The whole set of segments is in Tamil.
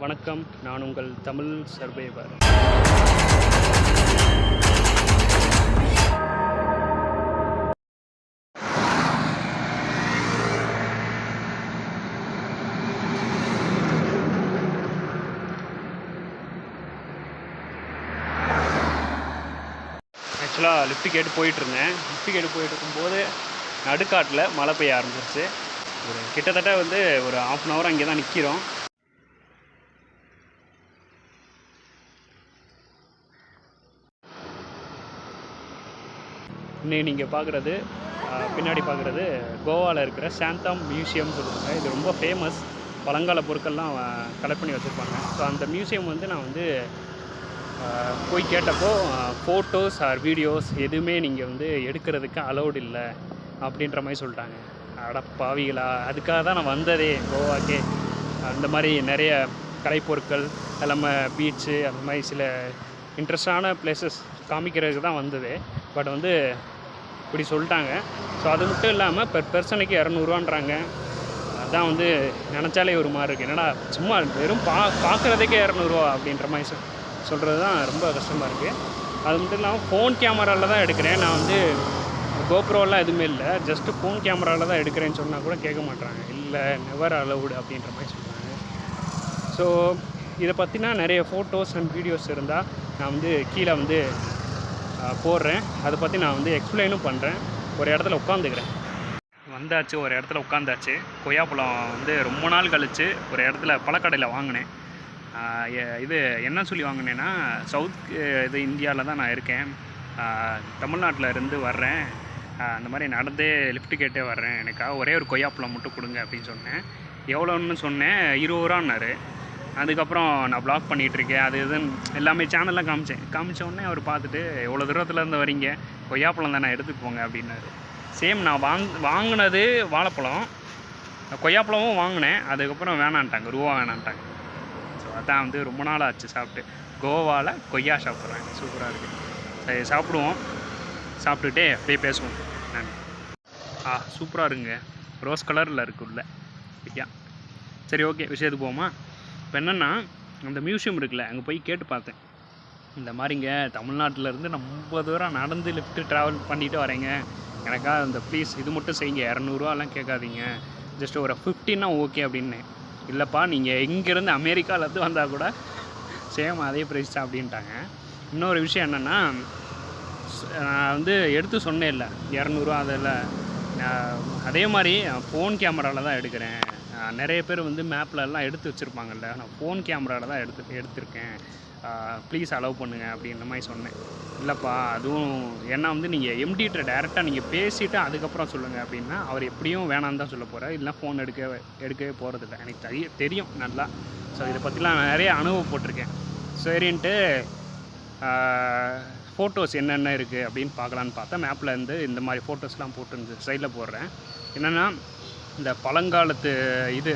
வணக்கம், நான் உங்கள் தமிழ் சர்வைவர். ஆக்சுவலாக லிஃப்ட் கேட்டு போயிட்டுருந்தேன். லிஃப்ட் கேட்டு போயிட்டுருக்கும்போது நடுக்காட்டில் மழை பெய்ய ஆரம்பிச்சிருச்சு. கிட்டத்தட்ட ஒரு 1/2 hour அங்கே தான் நிற்கிறோம். இன்னைக்கு நீங்கள் பார்க்குறது பின்னாடி பார்க்குறது கோவாவில் இருக்கிற சாந்தம் மியூசியம் சொல்லுவாங்க. இது ரொம்ப ஃபேமஸ். பழங்கால பொருட்கள்லாம் கலெக்ட் பண்ணி வச்சுருப்பாங்க. ஸோ அந்த மியூசியம் நான் போய் கேட்டப்போ ஃபோட்டோஸ் ஆர் வீடியோஸ் எதுவுமே நீங்கள் எடுக்கிறதுக்கு அலௌட் இல்லை அப்படின்ற மாதிரி சொல்லிட்டாங்க. அட பாவிகளா, அதுக்காக தான் நான் வந்ததே கோவாக்கே. அந்த மாதிரி நிறைய கலைப்பொருட்கள் எல்லாமே பீச்சு அந்த மாதிரி சில இன்ட்ரெஸ்டான பிளேசஸ் காமிக்கிறதுக்கு தான் வந்தது. பட் இப்படி சொல்லிட்டாங்க. ஸோ அது மட்டும் இல்லாமல் பெர்சனுக்கு 200 அதான் நினச்சாலே ஒரு மாதிரி இருக்குது. என்னடா சும்மா வெறும் பார்க்குறதுக்கே 200 அப்படின்ற மாதிரி சொல்கிறது தான் ரொம்ப கஷ்டமாக இருக்குது. அது மட்டும் இல்லாமல் ஃபோன் கேமராவில் தான் எடுக்கிறேன். நான் கோப்ரோலாம் எதுவுமே இல்லை, ஜஸ்ட்டு ஃபோன் கேமராவில் தான் எடுக்கிறேன்னு சொன்னால் கூட கேட்க மாட்டாங்க. இல்லை, நெவர் அலவுடு அப்படின்ற மாதிரி சொல்கிறாங்க. ஸோ இதை பற்றினா நிறைய ஃபோட்டோஸ் அண்ட் வீடியோஸ் இருந்தால் நான் கீழே போடுறேன். அதை பற்றி நான் எக்ஸ்பிளைனும் பண்ணுறேன். ஒரு இடத்துல உட்காந்துக்கிறேன். வந்தாச்சு, ஒரு இடத்துல உட்காந்தாச்சு. கொய்யாப்பழம் ரொம்ப நாள் கழித்து ஒரு இடத்துல பழக்கடையில் வாங்கினேன். இது என்ன சொல்லி வாங்கினேன்னா, இது இந்தியாவில் தான் நான் இருக்கேன். தமிழ்நாட்டில் இருந்து வர்றேன். அந்த மாதிரி நடந்தே லிஃப்ட் கேட்டே வர்றேன். எனக்காக ஒரே ஒரு கொய்யாப்பழம் மட்டும் கொடுங்க அப்படின்னு சொன்னேன். எவ்வளோன்னு சொன்னேன், 20 ரூபான்னாரு. அதுக்கப்புறம் நான் ப்ளாக் பண்ணிகிட்ருக்கேன், அது இதுன்னு எல்லாமே சேனல்லாம் காமிச்ச உடனே அவர் பார்த்துட்டு, எவ்வளோ தூரத்துலேருந்து வரீங்க, கொய்யாப்பழம் தானே எடுத்துகிட்டு போங்க அப்படின்னாரு. சேம் நான் வாங்கினது வாழைப்பழம், கொய்யாப்பழமும் வாங்கினேன். அதுக்கப்புறம் வேணான்ட்டாங்க, ரூபா வேணான்ட்டாங்க. ஸோ அதான் ரொம்ப நாள் ஆச்சு சாப்பிட்டு. கோவாவில் கொய்யா சாப்பிட்றேன், சூப்பராக இருக்குது. சரி, சாப்பிடுவோம். சாப்பிட்டுட்டே அப்படியே பேசுவோம். நான் சூப்பராக இருக்குங்க, ரோஸ் கலரில் இருக்குல்ல கொய்யா. சரி, ஓகே, விஷயத்துக்கு போமா. இப்போ என்னென்னா, அந்த மியூசியம் இருக்குல்ல, அங்கே போய் கேட்டு பார்த்தேன். இந்த மாதிரிங்க தமிழ்நாட்டிலேருந்து ரொம்ப தூரம் நடந்து லிஃப்ட்டு ட்ராவல் பண்ணிவிட்டு வரேங்க, எனக்காக இந்த ப்ளீஸ் இது மட்டும் செய்யுங்க, 200 ரூபாலாம் கேட்காதீங்க, ஜஸ்ட் ஒரு 50னா ஓகே அப்படின்னு. இல்லைப்பா, நீங்கள் எங்கேருந்து அமெரிக்காவிலேருந்து வந்தால் கூட சேம் அதே ப்ரைஸ் தான் அப்படின்ட்டாங்க. இன்னொரு விஷயம் என்னென்னா, நான் எடுத்து சொன்னேன் இல்லை 200 ரூபா, அதில் அதே மாதிரி ஃபோன் கேமராவில் தான் எடுக்கிறேன். நிறைய பேர் மேப்லலாம் எடுத்து வச்சுருப்பாங்கல்ல, நான் ஃபோன் கேமராவில் தான் எடுத்திருக்கேன், ப்ளீஸ் அலோவ் பண்ணுங்கள் அப்படின்ற மாதிரி சொன்னேன். இல்லைப்பா, அதுவும் ஏன்னா நீங்கள் எம்டிகிட்ட டேரெக்டாக நீங்கள் பேசிவிட்டு அதுக்கப்புறம் சொல்லுங்கள் அப்படின்னா, அவர் எப்படியும் வேணான்னு தான் சொல்ல போகிறார். இல்லைனா ஃபோன் எடுக்கவே போகிறதில்ல. எனக்கு தெரியும் நல்லா. ஸோ இதை பற்றிலாம் நிறைய அனுபவப்பட்டிருக்கேன். சரின்ட்டு ஃபோட்டோஸ் என்னென்ன இருக்குது அப்படின்னு பார்க்கலான்னு பார்த்தா, மேப்பில் இந்த மாதிரி ஃபோட்டோஸ்லாம் போட்டு இந்த சைடில் போடுறேன். என்னென்னா, இந்த பழங்காலத்து இந்த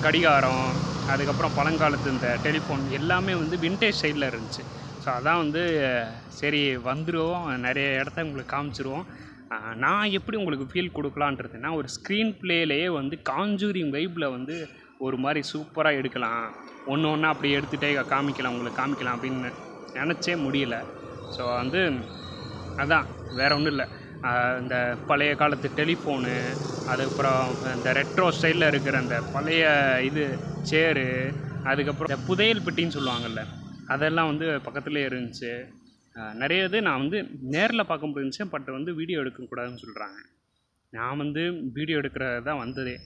கடிகாரம், அதுக்கப்புறம் பழங்காலத்து இந்த டெலிஃபோன் எல்லாமே விண்டேஜ் சைடில் இருந்துச்சு. ஸோ அதான் சரி வந்துடுவோம், நிறைய இடத்த உங்களுக்கு காமிச்சிருவோம். நான் எப்படி உங்களுக்கு ஃபீல் கொடுக்கலான்றதுன்னா, ஒரு ஸ்க்ரீன் ப்ளேலேயே காஞ்சூரிங் வைப்பில் ஒரு மாதிரி சூப்பராக எடுக்கலாம், ஒன்று ஒன்றா அப்படி எடுத்துகிட்டே உங்களுக்கு காமிக்கலாம் அப்படின்னு நினச்சே முடியல. ஸோ அதான் வேறு ஒன்றும் இல்லை. இந்த பழைய காலத்து டெலிஃபோனு, அதுக்கப்புறம் இந்த ரெட்ரோ ஸ்டைலில் இருக்கிற அந்த பழைய சேரு, அதுக்கப்புறம் இந்த புதையல் பெட்டின்னு சொல்லுவாங்கள்ல, அதெல்லாம் பக்கத்துலேயே இருந்துச்சு. நிறைய இது நான் நேரில் பார்க்க முடிஞ்சிச்சு. பட் வீடியோ எடுக்கக்கூடாதுன்னு சொல்கிறாங்க. நான் வீடியோ எடுக்கிறது தான் வந்ததே.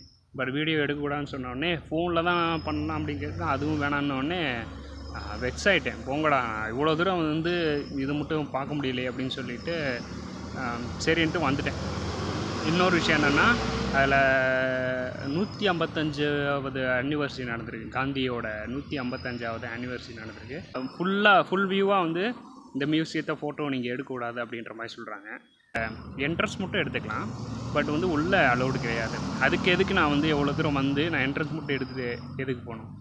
பட் வீடியோ எடுக்கக்கூடாதுன்னு சொன்னோடனே ஃபோனில் தான் பண்ணலாம் அப்படிங்கிறது, அதுவும் வேணான்னொடனே வெக்ஸ் ஆகிட்டேன். போங்கடா, இவ்வளோ தூரம் இது மட்டும் பார்க்க முடியலையே அப்படின்னு சொல்லிவிட்டு சரின்ட்டு வந்துட்டேன். இன்னொரு விஷயம் என்னென்னா, அதில் 155வது அனிவர்சரி நடந்திருக்கு. காந்தியோட 155வது அனிவர்சரி நடந்திருக்கு. ஃபுல் வியூவாக இந்த மியூசியத்தை ஃபோட்டோ நீங்கள் எடுக்கக்கூடாது அப்படின்ற மாதிரி சொல்கிறாங்க. என்ட்ரன்ஸ் மட்டும் எடுத்துக்கலாம், பட் உள்ளே அலௌடு கிடையாது. அதுக்கு எதுக்கு நான் எவ்வளோ தூரம் நான் என்ட்ரன்ஸ் மட்டும் எடுத்துகிட்டு எதுக்கு போகணும்?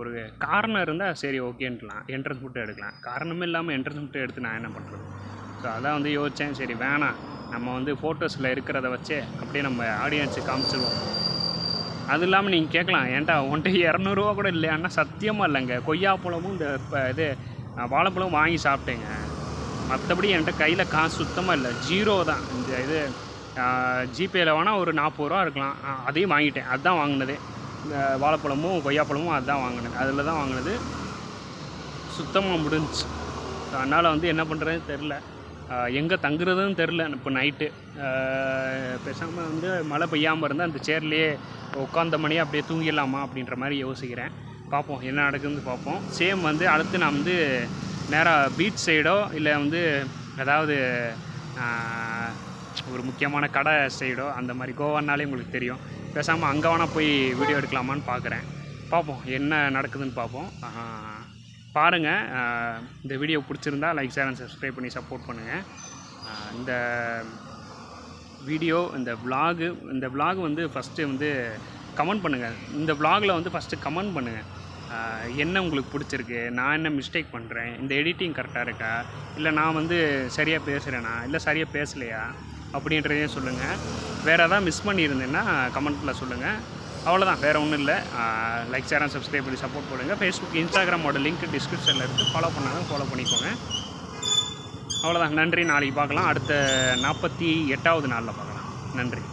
ஒரு காரணம் இருந்தால் சரி ஓகேன்ட்டுலாம், என்ட்ரன்ஸ் மட்டும் எடுக்கலாம். காரணமே இல்லாமல் என்ட்ரன்ஸ் மட்டும் எடுத்து நான் என்ன பண்ணுறது? ஸோ அதான் யோசித்தேன். சரி வேணாம், நம்ம ஃபோட்டோஸில் இருக்கிறத வச்சே அப்படியே நம்ம ஆடியன்ஸுக்கு காமிச்சிடுவோம். அது இல்லாமல் நீங்கள் கேட்கலாம், ஏன்டா உன்ட்ட 200 கூட இல்லையான்னா சத்தியமாக இல்லைங்க. கொய்யாப்பழமும் இந்த இது வாழைப்பழம் வாங்கி சாப்பிட்டேங்க. மற்றபடி என்கிட்ட கையில் காசு சுத்தமாக இல்லை, 0 தான். இந்த இது ஜிபேயில் வேணால் ஒரு 40 ரூபா இருக்கலாம், அதையும் வாங்கிட்டேன். அதுதான் வாங்கினதே, இந்த வாழைப்பழமும் கொய்யாப்பழமும் அதுதான் வாங்கினது, அதில் தான் வாங்கினது. சுத்தமாக முடிஞ்சிச்சு. அதனால் வந்து என்ன பண்ணுறதுன்னு தெரில, எங்கே தங்குறதுன்னு தெரில. இப்போ நைட்டு பேசாமல் வந்து மழை பெய்யாமல் இருந்தால் அந்த சேர்லேயே உட்காந்த மணியே அப்படியே தூங்கிடலாமா அப்படின்ற மாதிரி யோசிக்கிறேன். பார்ப்போம் என்ன நடக்குதுன்னு பார்ப்போம். சேம் வந்து அடுத்து நான் வந்து நேராக பீச் சைடோ இல்லை வந்து ஏதாவது ஒரு முக்கியமான கடை சைடோ, அந்த மாதிரி கோவானாலே உங்களுக்கு தெரியும், பேசாமல் அங்கே வேணால் போய் வீடியோ எடுக்கலாமான்னு பார்க்குறேன். பார்ப்போம் என்ன நடக்குதுன்னு பார்ப்போம். பாருங்கள். இந்த வீடியோ பிடிச்சிருந்தா லைக், ஷேர் அண்ட் சப்ஸ்கிரைப் பண்ணி சப்போர்ட் பண்ணுங்கள். இந்த வீடியோ இந்த vlog வந்து ஃபஸ்ட்டு வந்து கமெண்ட் பண்ணுங்கள். இந்த vlogல வந்து ஃபஸ்ட்டு கமெண்ட் பண்ணுங்கள். என்ன உங்களுக்கு பிடிச்சிருக்கு, நான் என்ன மிஸ்டேக் பண்ணுறேன், இந்த எடிட்டிங் கரெக்டாக இருக்கா, இல்லை நான் வந்து சரியாக பேசுகிறேனா, இல்லை சரியாக பேசலையா அப்படின்றதையும் சொல்லுங்கள். வேறு எதாவது மிஸ் பண்ணியிருந்தேன்னா கமெண்ட்டில் சொல்லுங்கள். அவ்வளோதான், வேறு ஒன்றும் இல்லை. லைக், ஷேர் அண்ட் சப்ஸ்கிரைப் பண்ணி சப்போர்ட் பண்ணுங்கள். ஃபேஸ்புக், இன்ஸ்டாகிராமோட லிங்க் டிஸ்கிரிப்ஷனில் இருக்குது, ஃபாலோ பண்ணாலும் ஃபாலோ பண்ணிக்கோங்க. அவ்வளோதான், நன்றி. நாளைக்கு பார்க்கலாம். அடுத்த 48வது நாளில் பார்க்கலாம். நன்றி.